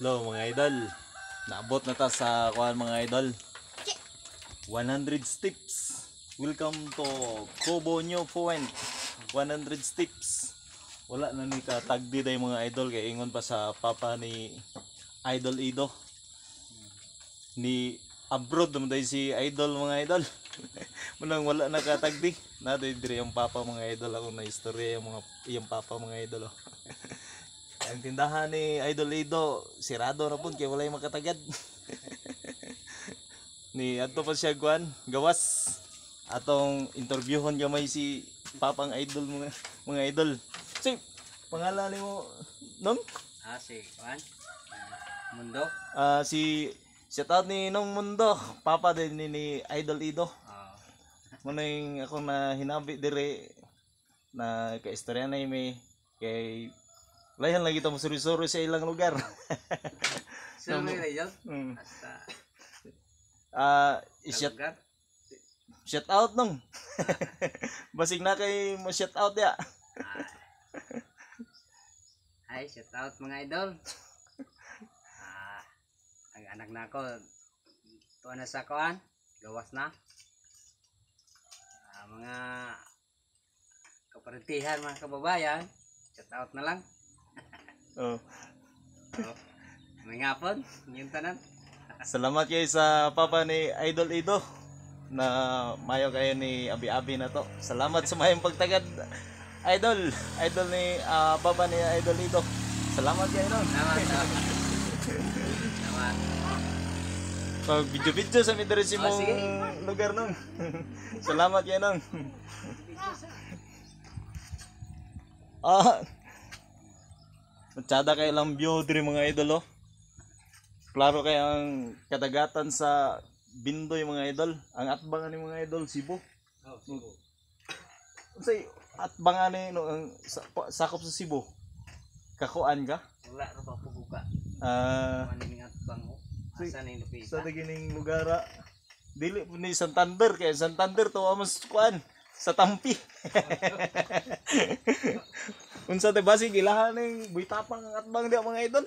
Hello mga idol. Naabot na ta sa kuan mga idol. 100 steps. Welcome to Kubo New Point. 100 steps. Wala na ni katagdi day mga idol kay ingon pa sa papa ni Idol Ido. Ni abroad naman day si Idol mga idol. Munang wala na katagdi. Naday dire yung papa mga idol ako na istorya yung papa mga idol. Oh. Ang tindahan ni Idol Ido, sirado na pud kay walay makatagad. Ni adto pa siya kuan, gawas. Atong interviewon gamay si Papang Idol mga idol. Si pangalan nimo Nong? Si Juan Mundo. Si shout out ni Nong Mundo, papa din ni Idol Ido. Munang ako na hinabi dire na kay istorya na may kay layan lagi tamo suri-suri sa ilang lugar. So may rayon. Shout out Nong. Basig na kay mo shout out ya. Hi, shout out mga idol. Ang anak na ako tuwa na sa kuan, gawas na. Mga kaparentihan, mga kababayan, shout out na lang. May ngapon, yung tanan. Salamat kayo sa papa ni Idol Ido na mayo kayo ni abi-abi na to. Salamat sa mayong pagtagad Idol ni papa ni Idol Ido. Salamat kayo Nong. Salamat. Pag video-video sa midres mong lugar Nong. Salamat kayo Nong. Matsada kayo lang view diri mga idol oh. Klaro kay ang kadagatan sa Bindoy mga idol. Ang atbangan ni mga idol Cebu. Cebu. Unsay atbangan ni no ang sakop sa Cebu? Kakuan ka? Wala ra pa puguka. Maning atbang ho. Asa ni Sa lupita? gining lugar dili po ni Santander kay Santander to amos kuan sa Tampi. Unsa te basig ilahan ning buitapang atbang dia mga idol.